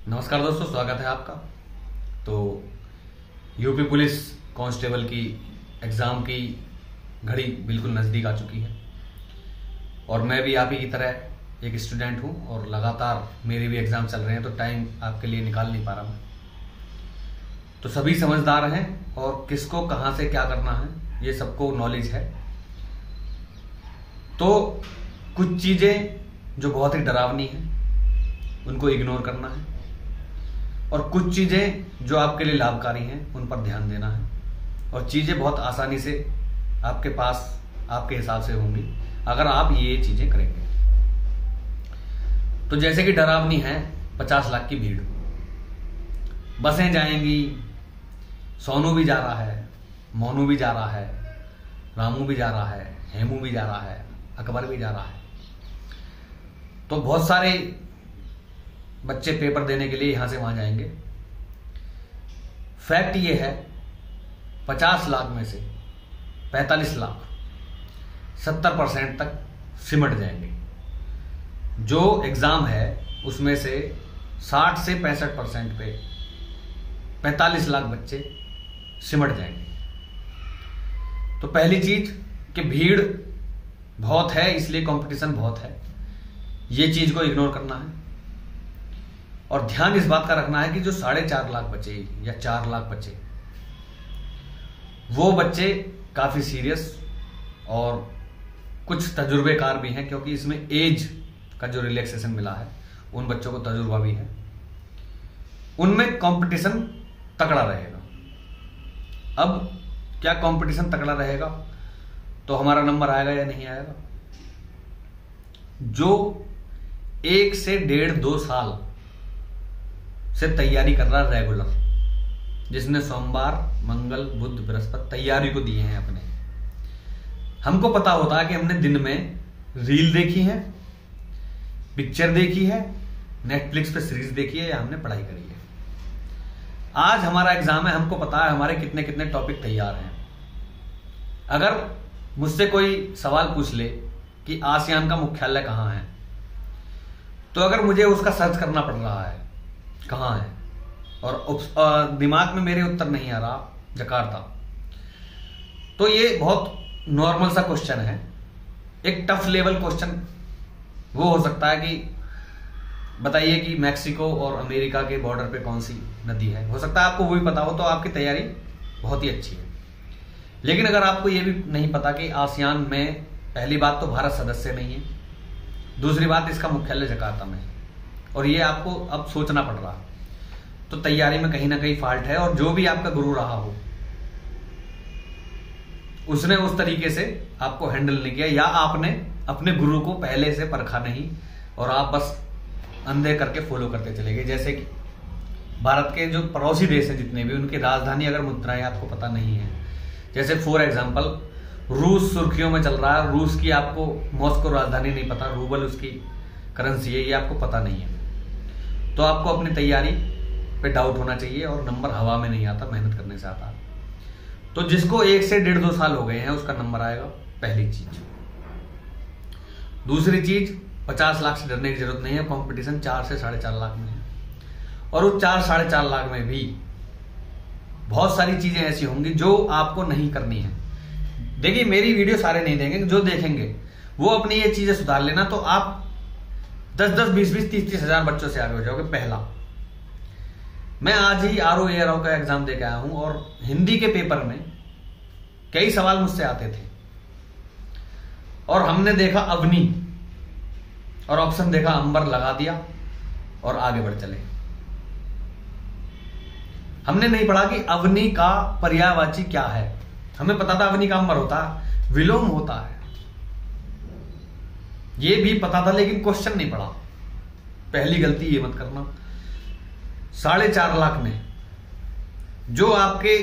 नमस्कार दोस्तों, स्वागत है आपका। तो यूपी पुलिस कांस्टेबल की एग्ज़ाम की घड़ी बिल्कुल नज़दीक आ चुकी है और मैं भी आप ही की तरह एक स्टूडेंट हूं और लगातार मेरे भी एग्ज़ाम चल रहे हैं, तो टाइम आपके लिए निकाल नहीं पा रहा मैं। तो सभी समझदार हैं और किसको कहां से क्या करना है ये सबको नॉलेज है। तो कुछ चीज़ें जो बहुत ही डरावनी हैं उनको इग्नोर करना है और कुछ चीज़ें जो आपके लिए लाभकारी हैं उन पर ध्यान देना है, और चीज़ें बहुत आसानी से आपके पास आपके हिसाब से होंगी अगर आप ये चीज़ें करेंगे। तो जैसे कि डरावनी है 50 लाख की भीड़, बसें जाएंगी, सोनू भी जा रहा है, मोनू भी जा रहा है, रामू भी जा रहा है, हेमू भी जा रहा है, अकबर भी जा रहा है। तो बहुत सारे बच्चे पेपर देने के लिए यहां से वहां जाएंगे। फैक्ट ये है 50 लाख में से 45 लाख 70% तक सिमट जाएंगे। जो एग्जाम है उसमें से 60 से 65% पे 45 लाख बच्चे सिमट जाएंगे। तो पहली चीज कि भीड़ बहुत है, इसलिए कंपटीशन बहुत है, ये चीज को इग्नोर करना है। और ध्यान इस बात का रखना है कि जो 4.5 लाख बचे या 4 लाख बचे, वो बच्चे काफी सीरियस और कुछ तजुर्बेकार भी हैं, क्योंकि इसमें एज का जो रिलैक्सेशन मिला है उन बच्चों को तजुर्बा भी है। उनमें कंपटीशन तगड़ा रहेगा। अब क्या कंपटीशन तगड़ा रहेगा तो हमारा नंबर आएगा या नहीं आएगा? जो 1 से 1.5-2 साल से तैयारी कर रहा है रेगुलर, जिसने सोमवार, मंगल, बुध, बृहस्पति तैयारी को दिए हैं अपने, हमको पता होता है कि हमने दिन में रील देखी है, पिक्चर देखी है, नेटफ्लिक्स पे सीरीज देखी है या हमने पढ़ाई करी है। आज हमारा एग्जाम है, हमको पता है हमारे कितने कितने टॉपिक तैयार हैं। अगर मुझसे कोई सवाल पूछ ले कि आसियान का मुख्यालय कहां है, तो अगर मुझे उसका सर्च करना पड़ रहा है कहां है और दिमाग में मेरे उत्तर नहीं आ रहा जकार्ता, तो ये बहुत नॉर्मल सा क्वेश्चन है। एक टफ लेवल क्वेश्चन वो हो सकता है कि बताइए कि मैक्सिको और अमेरिका के बॉर्डर पे कौन सी नदी है। हो सकता है आपको वो भी पता हो, तो आपकी तैयारी बहुत ही अच्छी है। लेकिन अगर आपको ये भी नहीं पता कि आसियान में पहली बात तो भारत सदस्य नहीं है, दूसरी बात इसका मुख्यालय जकार्ता में है, और ये आपको अब सोचना पड़ रहा, तो तैयारी में कहीं ना कहीं फॉल्ट है। और जो भी आपका गुरु रहा हो उसने उस तरीके से आपको हैंडल नहीं किया, या आपने अपने गुरु को पहले से परखा नहीं और आप बस अंधे करके फॉलो करते चले गए। जैसे कि भारत के जो पड़ोसी देश हैं जितने भी, उनकी राजधानी अगर मुद्राएं आपको पता नहीं है, जैसे फॉर एग्जाम्पल रूस सुर्खियों में चल रहा है, रूस की आपको मॉस्को राजधानी नहीं पता, रूबल उसकी करेंसी है, ये आपको पता नहीं है, तो आपको अपनी तैयारी पे डाउट होना चाहिए। और नंबर हवा में नहीं आता, मेहनत करने से आता। तो जिसको 1 से 1.5-2 साल हो गए हैं उसका नंबर आएगा, पहली चीज। दूसरी चीज, 50 लाख से डरने की जरूरत नहीं है। कंपटीशन 4 से 4.5 लाख में है, और उस 4-4.5 लाख में भी बहुत सारी चीजें ऐसी होंगी जो आपको नहीं करनी है। देखिए, मेरी वीडियो सारे नहीं देंगे, जो देखेंगे वो अपनी ये चीजें सुधार लेना, तो आप 10-10, 20-20, 30-30 हजार बच्चों से आगे हो जाओगे। पहला, मैं आज ही RO ARO का एग्जाम दे के आया हूं और हिंदी के पेपर में कई सवाल मुझसे आते थे, और हमने देखा अवनी और ऑप्शन देखा अंबर, लगा दिया और आगे बढ़ चले। हमने नहीं पढ़ा कि अवनी का पर्यायवाची क्या है। हमें पता था अवनी का अंबर होता है, विलोम होता है, ये भी पता था, लेकिन क्वेश्चन नहीं पढ़ा। पहली गलती ये मत करना। 4.5 लाख में जो आपके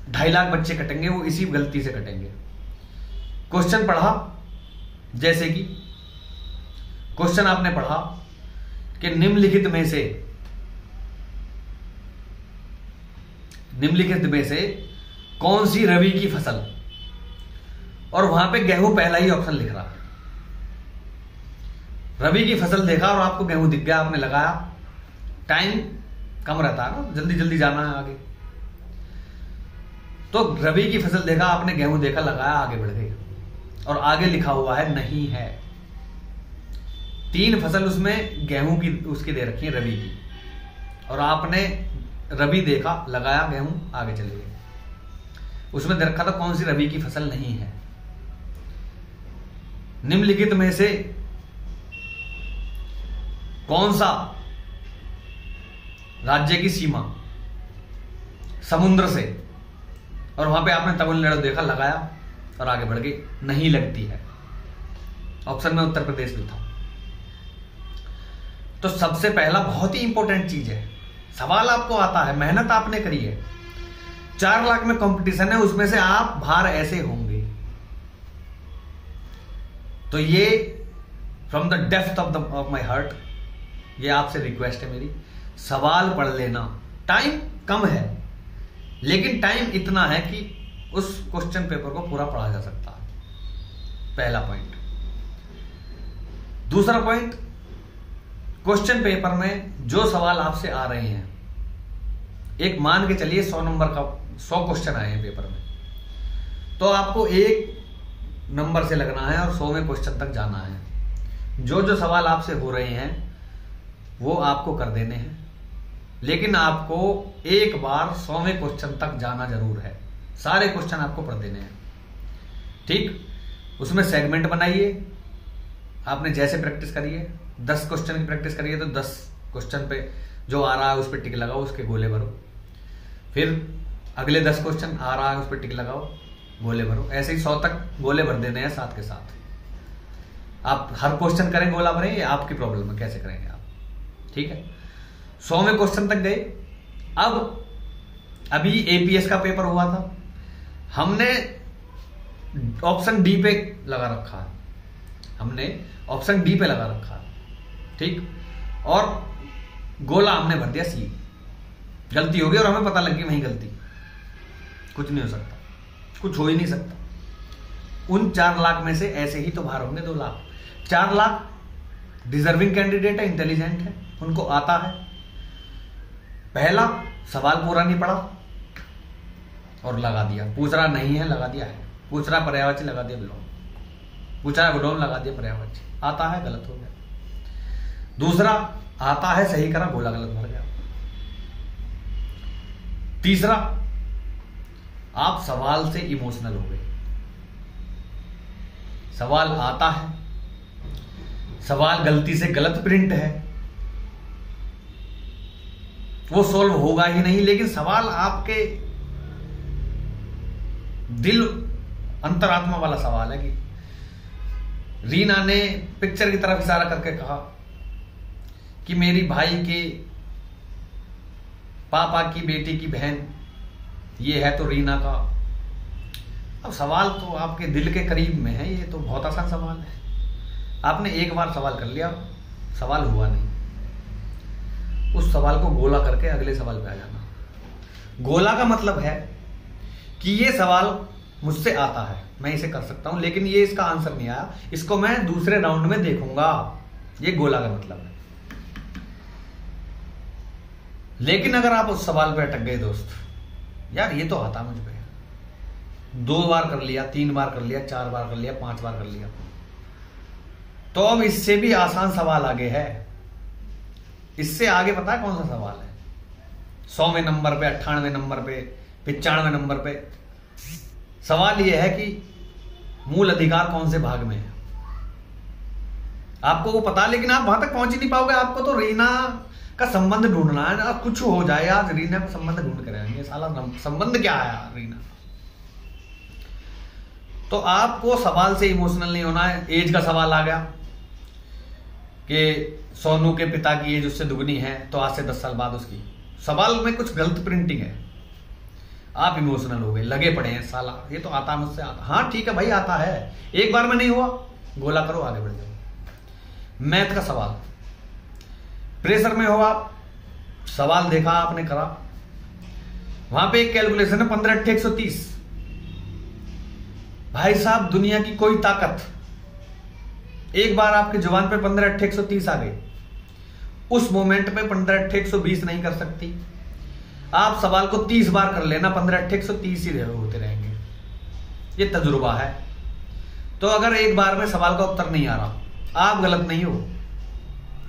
2.5 लाख बच्चे कटेंगे वो इसी गलती से कटेंगे। क्वेश्चन पढ़ा, जैसे कि क्वेश्चन आपने पढ़ा कि निम्नलिखित में से कौन सी रबी की फसल, और वहां पे गेहूं पहला ही ऑप्शन लिख रहा है। रबी की फसल देखा और आपको गेहूं दिख गया, आपने लगाया, टाइम कम रहता है ना, जल्दी जल्दी जाना है आगे। तो रबी की फसल देखा आपने, गेहूं देखा, लगाया, आगे बढ़ गए, और आगे लिखा हुआ है नहीं है। 3 फसल उसमें गेहूं की उसकी दे रखी है, रबी की, और आपने रबी देखा, लगाया, गेहूं, आगे चले गए। उसमें दे रखा था कौन सी रबी की फसल नहीं है। निम्नलिखित में से कौन सा राज्य की सीमा समुद्र से, और वहां पे आपने तमिलनाडु देखा, लगाया और आगे बढ़ गए, नहीं लगती है। ऑप्शन में उत्तर प्रदेश भी था। तो सबसे पहला बहुत ही इंपॉर्टेंट चीज है, सवाल आपको आता है, मेहनत आपने करी है, 4 लाख में कंपटीशन है, उसमें से आप बाहर ऐसे होंगे। तो ये from the depth of my heart ये आपसे रिक्वेस्ट है मेरी, सवाल पढ़ लेना। टाइम कम है, लेकिन टाइम इतना है कि उस क्वेश्चन पेपर को पूरा पढ़ा जा सकता है। पहला पॉइंट। दूसरा पॉइंट, क्वेश्चन पेपर में जो सवाल आपसे आ रहे हैं, एक मान के चलिए 100 नंबर का 100 क्वेश्चन आए हैं पेपर में, तो आपको 1 नंबर से लगना है और 100वें क्वेश्चन तक जाना है। जो जो सवाल आपसे हो रहे हैं वो आपको कर देने हैं, लेकिन आपको एक बार 100वें क्वेश्चन तक जाना जरूर है। सारे क्वेश्चन आपको पढ़ देने हैं, ठीक। उसमें सेगमेंट बनाइए, आपने जैसे प्रैक्टिस करिए, 10 क्वेश्चन की प्रैक्टिस करिए तो 10 क्वेश्चन पे जो आ रहा है उस पर टिक लगाओ, उसके गोले भरो। फिर अगले 10 क्वेश्चन आ रहा है उस पर टिक लगाओ, गोले भरो। ऐसे ही 100 तक गोले भर देने हैं साथ के साथ। आप हर क्वेश्चन करें गोला भरें, ये आपकी प्रॉब्लम है, कैसे करेंगे आप, ठीक है। 100वें क्वेश्चन तक गए। अब अभी एपीएस का पेपर हुआ था, हमने ऑप्शन डी पे लगा रखा है, हमने ऑप्शन डी पे लगा रखा है, ठीक, और गोला हमने भर दिया सी। गलती होगी और हमें पता लग गई वही गलती, कुछ नहीं हो सकता, कुछ हो ही नहीं सकता। उन 4 लाख में से ऐसे ही तो बाहर होंगे 2 लाख। 4 लाख डिजर्विंग कैंडिडेट है, इंटेलिजेंट है, उनको आता है। पहला सवाल पूरा नहीं पढ़ा और लगा दिया, पूछ रहा नहीं है लगा दिया है, पूछ रहा पर्यायवाची लगा दिया विलोम, पूछ रहा विलोम लगा दिया पर्यायवाची। आता है गलत हो गया। दूसरा आता है सही करा, गोला गलत भर गया। तीसरा, आप सवाल से इमोशनल हो गए। सवाल आता है, सवाल गलती से गलत प्रिंट है, वो सॉल्व होगा ही नहीं, लेकिन सवाल आपके दिल अंतरात्मा वाला सवाल है कि रीना ने पिक्चर की तरफ इशारा करके कहा कि मेरी भाई के पापा की बेटी की बहन ये है तो रीना का। अब सवाल तो आपके दिल के करीब में है, ये तो बहुत आसान सवाल है। आपने एक बार सवाल कर लिया, सवाल हुआ नहीं, उस सवाल को गोला करके अगले सवाल पे आ जाना। गोला का मतलब है कि ये सवाल मुझसे आता है, मैं इसे कर सकता हूं, लेकिन ये इसका आंसर नहीं आया, इसको मैं दूसरे राउंड में देखूंगा, ये गोला का मतलब है। लेकिन अगर आप उस सवाल पे अटक गए दोस्त, यार ये तो आता मुझ पे, 2 बार कर लिया, 3 बार कर लिया, 4 बार कर लिया, 5 बार कर लिया, तो अब इससे भी आसान सवाल आगे है। इससे आगे पता है कौन सा सवाल है? 100वें नंबर पे, 98वें नंबर पे, 95वें नंबर पे सवाल यह है कि मूल अधिकार कौन से भाग में है। आपको वो पता, लेकिन आप वहां तक पहुंच ही नहीं पाओगे। आपको तो रीना का संबंध ढूंढना है ना, कुछ हो जाए आज रीना का संबंध ढूंढ कर आएंगे, साला संबंध क्या है यार रीना। तो आपको सवाल से इमोशनल नहीं होना है। एज का सवाल आ गया कि सोनू के पिता की एज उससे दुगनी है, तो आज से 10 साल बाद उसकी। सवाल में कुछ गलत प्रिंटिंग है, आप इमोशनल हो गए, लगे पड़े हैं, साला ये तो आता मुझसे आता। हाँ ठीक है भाई, आता है, एक बार में नहीं हुआ, गोला करो आगे बढ़ जाओ। मैथ का सवाल, प्रेशर में हो आप, सवाल देखा आपने करा, वहां पे एक कैलकुलेशन है 15 8 130। भाई साहब दुनिया की कोई ताकत, एक बार आपके जुबान पे 15 8 130 आ गई, उस मोमेंट पे 15 8 120 नहीं कर सकती। आप सवाल को 30 बार कर लेना, 15 8 130 ही होते रहेंगे। ये तजुर्बा है। तो अगर एक बार में सवाल का उत्तर नहीं आ रहा, आप गलत नहीं हो,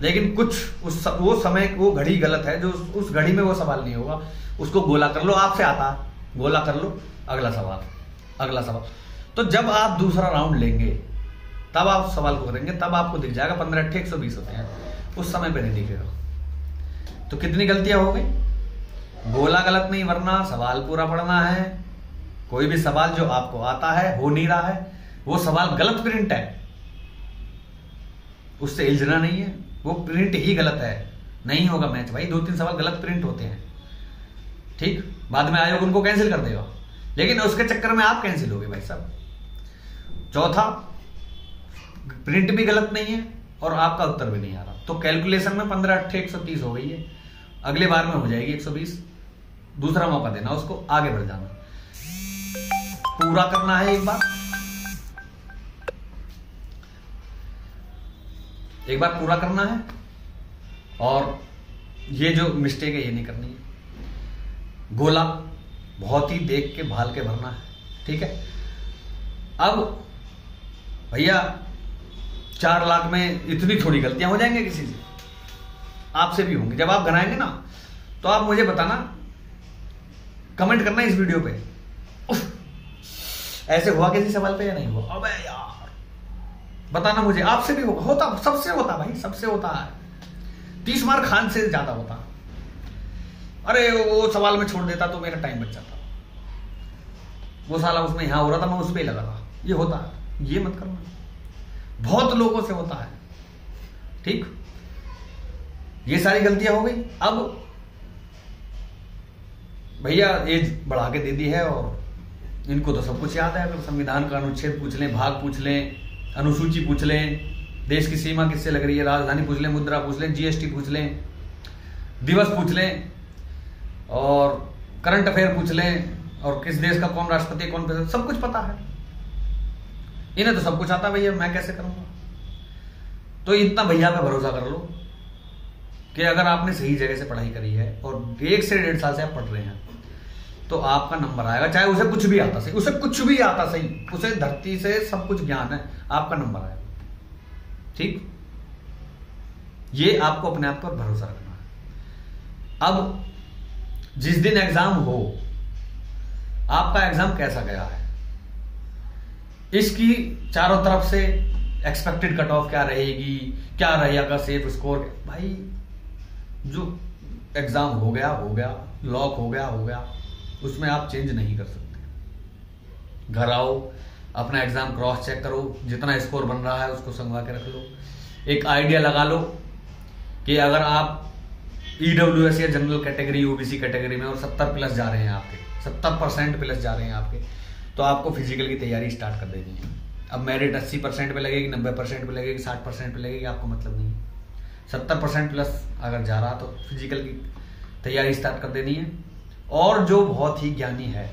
लेकिन कुछ वो समय, वो घड़ी गलत है, जो उस घड़ी में वो सवाल नहीं होगा, उसको गोला कर लो। आपसे आता है, गोला कर लो, अगला सवाल, अगला सवाल। तो जब आप दूसरा राउंड लेंगे तब आप सवाल को करेंगे, तब आपको दिख जाएगा 15 8 120 होते हैं, उस समय पे नहीं दिखेगा। तो कितनी गलतियां हो गई? गोला गलत नहीं, वरना सवाल पूरा पढ़ना है। कोई भी सवाल जो आपको आता है, हो नहीं रहा है, वो सवाल गलत प्रिंट है, उससे इल्झना नहीं है, वो प्रिंट ही गलत है। नहीं होगा मैच भाई, 2-3 सवाल गलत प्रिंट होते हैं, ठीक। बाद में आयोग उनको कैंसिल कर देगा, लेकिन उसके चक्कर में आप कैंसिल होगे भाई साहब। चौथा, प्रिंट भी गलत नहीं है और आपका उत्तर भी नहीं आ रहा। तो कैलकुलेशन में 15 8 130 हो गई है, अगले बार में हो जाएगी 120। दूसरा मौका देना उसको, आगे बढ़ जाना, पूरा करना है। एक बार पूरा करना है, और ये जो मिस्टेक है ये नहीं करनी है। गोला बहुत ही देख के भाल के भरना है, ठीक है। अब भैया 4 लाख में इतनी थोड़ी गलतियां हो जाएंगे किसी से, आपसे भी होंगे। जब आप बनाएंगे ना, तो आप मुझे बताना, कमेंट करना इस वीडियो पे, ऐसे हुआ किसी सवाल पे या नहीं हुआ। अबे यार बताना मुझे, आपसे भी होता, सबसे होता भाई, सबसे होता है। 30 मार्क खान से ज्यादा होता। अरे वो सवाल में छोड़ देता तो मेरा टाइम बच जाता, वो साला उसमें यहां हो रहा था, मैं उस पर लगा था। ये होता है, ये मत करना, बहुत लोगों से होता है, ठीक। ये सारी गलतियां हो गई। अब भैया एज बढ़ा के दे दी है, और इनको तो सब कुछ याद है। अगर संविधान का अनुच्छेद पूछ लें, भाग पूछ लें, अनुसूची पूछ लें, देश की सीमा किससे लग रही है, राजधानी पूछ लें, मुद्रा पूछ लें, जीएसटी पूछ लें, दिवस पूछ लें, और करंट अफेयर पूछ लें, और किस देश का कौन राष्ट्रपति, कौन प्रेसिडेंट, सब कुछ पता है। इन्हें तो सब कुछ आता है भैया, मैं कैसे करूंगा। तो इतना भैया पे भरोसा कर लो कि अगर आपने सही जगह से पढ़ाई करी है और 1 से 1.5 साल से आप पढ़ रहे हैं, तो आपका नंबर आएगा। चाहे उसे कुछ भी आता सही, उसे कुछ भी आता सही, उसे धरती से सब कुछ ज्ञान है, आपका नंबर आएगा, ठीक। ये आपको अपने आप पर भरोसा रखना है। अब जिस दिन एग्जाम हो, आपका एग्जाम कैसा गया है, इसकी चारों तरफ से एक्सपेक्टेड कट ऑफ क्या रहेगी, क्या रहेगा सेफ स्कोर। भाई जो एग्जाम हो गया, लॉक हो गया, उसमें आप चेंज नहीं कर सकते। घर आओ, अपना एग्जाम क्रॉस चेक करो, जितना स्कोर बन रहा है उसको संगवा के रख लो। एक आइडिया लगा लो कि अगर आप ईडब्ल्यूएस या जनरल कैटेगरी, ओबीसी कैटेगरी में और 70 प्लस जा रहे हैं, आपके 70% प्लस जा रहे हैं आपके, तो आपको फिजिकल की तैयारी स्टार्ट कर देनी है। अब मेरिट 80% पे लगेगी, 90% पे लगेगी, 60% पे लगेगी, आपको मतलब नहीं है। 70% प्लस अगर जा रहा तो फिजिकल की तैयारी स्टार्ट कर देनी है। और जो बहुत ही ज्ञानी है,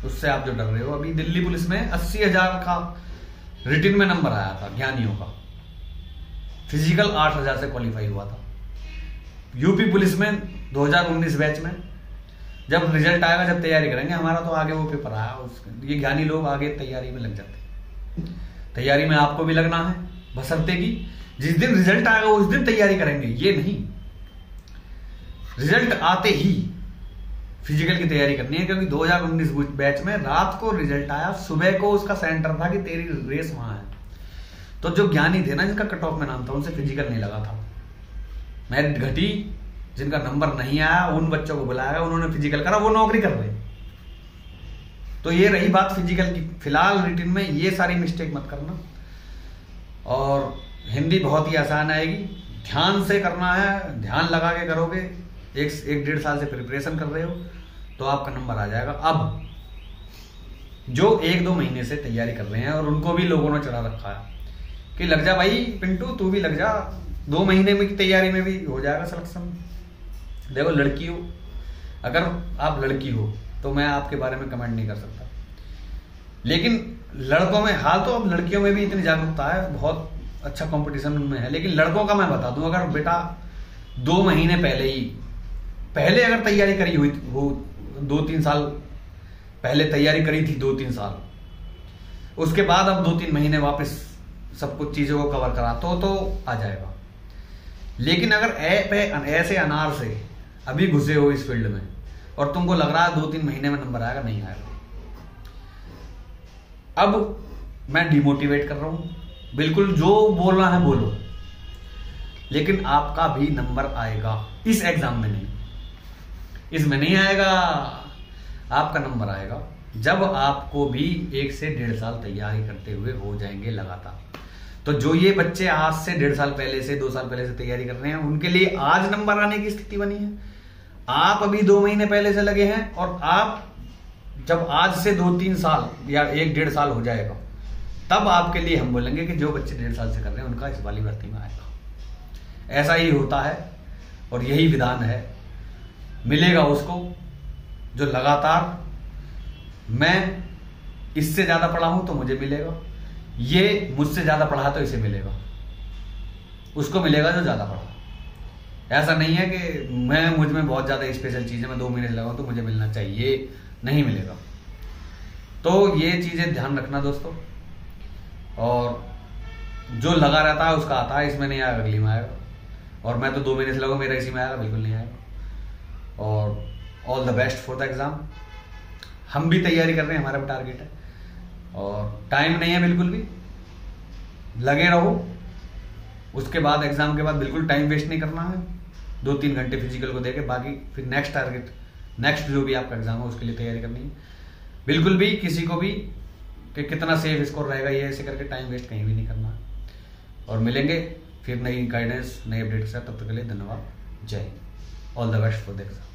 उससे आप जो डर रहे हो, अभी दिल्ली पुलिस में 80,000 का रिटन में नंबर आया था ज्ञानियों का, फिजिकल 8,000 से क्वालिफाई हुआ था। यूपी पुलिस में 2019 बैच में जब रिजल्ट आएगा, जब तैयारी करेंगे, हमारा तो आगे वो पेपर आया, ये ज्ञानी लोग आगे तैयारी में लग जाते हैं। तैयारी में आपको भी लगना है, बशर्ते कि जिस दिन रिजल्ट आएगा उस दिन तैयारी करेंगे, ये नहीं रिजल्ट आते ही फिजिकल की तैयारी करनी है। क्योंकि 2019 बैच में रात को रिजल्ट आया, सुबह को उसका सेंटर था कि तेरी रेस वहां है। तो जो ज्ञानी थे ना, जिनका कट ऑफ में नाम था, उनसे फिजिकल नहीं लगा था, मेरिट घटी, जिनका नंबर नहीं आया उन बच्चों को बुलाया, उन्होंने फिजिकल करा, वो नौकरी कर रहे। तो ये रही बात फिजिकल की। फिलहाल रिटन में ये सारी मिस्टेक मत करना, और हिंदी बहुत ही आसान आएगी, ध्यान से करना है, ध्यान लगा के करोगे, 1-1.5 साल से प्रिपरेशन कर रहे हो तो आपका नंबर आ जाएगा। अब जो 1-2 महीने से तैयारी कर रहे हैं और उनको भी लोगों ने चढ़ा रखा है कि लग जा भाई पिंटू, तू भी लग जा, 2 महीने में की तैयारी में भी हो जाएगा सिलेक्शन। देखो लड़की हो, अगर आप लड़की हो तो मैं आपके बारे में कमेंट नहीं कर सकता, लेकिन लड़कों में, हाल तो अब लड़कियों में भी इतनी जागरूकता है, बहुत अच्छा कंपटीशन उनमें है, लेकिन लड़कों का मैं बता दूं, अगर बेटा 2 महीने पहले अगर तैयारी करी हुई हो, 2-3 साल पहले तैयारी करी थी, 2-3 साल, उसके बाद अब 2-3 महीने वापस सब कुछ चीजों को कवर करा तो आ जाएगा। लेकिन अगर ऐसे अनार से अभी घुसे हो इस फील्ड में और तुमको लग रहा है 2-3 महीने में नंबर आएगा, नहीं आएगा। अब मैं डिमोटिवेट कर रहा हूं, बिल्कुल जो बोलना है बोलो, लेकिन आपका भी नंबर आएगा। इस एग्जाम में नहीं, इसमें नहीं आएगा, आपका नंबर आएगा जब आपको भी 1 से 1.5 साल तैयारी करते हुए हो जाएंगे लगातार। तो जो ये बच्चे आज से 1.5 साल पहले से 2 साल पहले से तैयारी कर रहे हैं, उनके लिए आज नंबर आने की स्थिति बनी है। आप अभी 2 महीने पहले से लगे हैं, और आप जब आज से 2-3 साल या 1-1.5 साल हो जाएगा, तब आपके लिए हम बोलेंगे कि जो बच्चे 1.5 साल से कर रहे हैं उनका इस वाली भर्ती में आएगा। ऐसा ही होता है और यही विधान है। मिलेगा उसको जो लगातार, मैं इससे ज्यादा पढ़ा हूं तो मुझे मिलेगा, ये मुझसे ज्यादा पढ़ा तो इसे मिलेगा, उसको मिलेगा जो ज्यादा पढ़ा। ऐसा नहीं है कि मुझ में बहुत ज्यादा स्पेशल चीज है, मैं 2 महीने लगाऊं तो मुझे मिलना चाहिए, नहीं मिलेगा। तो ये चीजें ध्यान रखना दोस्तों। और जो लगा रहता है उसका आता है, इसमें नहीं आएगा, अगली में आएगा। और मैं तो 2 महीने से लगा, मेरा इसी में आएगा, बिल्कुल नहीं आएगा। और all the best for the exam. हम भी तैयारी कर रहे हैं, हमारा भी टारगेट है, और टाइम नहीं है बिल्कुल भी, लगे रहो। उसके बाद एग्जाम के बाद बिल्कुल टाइम वेस्ट नहीं करना है, 2-3 घंटे फिजिकल को देके, बाकी फिर नेक्स्ट टारगेट, नेक्स्ट जो भी आपका एग्जाम है उसके लिए तैयारी करनी है। बिल्कुल भी किसी को भी कि कितना सेफ स्कोर रहेगा ये ऐसे करके टाइम वेस्ट कहीं भी नहीं करना है। और मिलेंगे फिर नई गाइडेंस, नई अपडेट के साथ। तब तक के लिए धन्यवाद, जय Hind, all the best for the exam.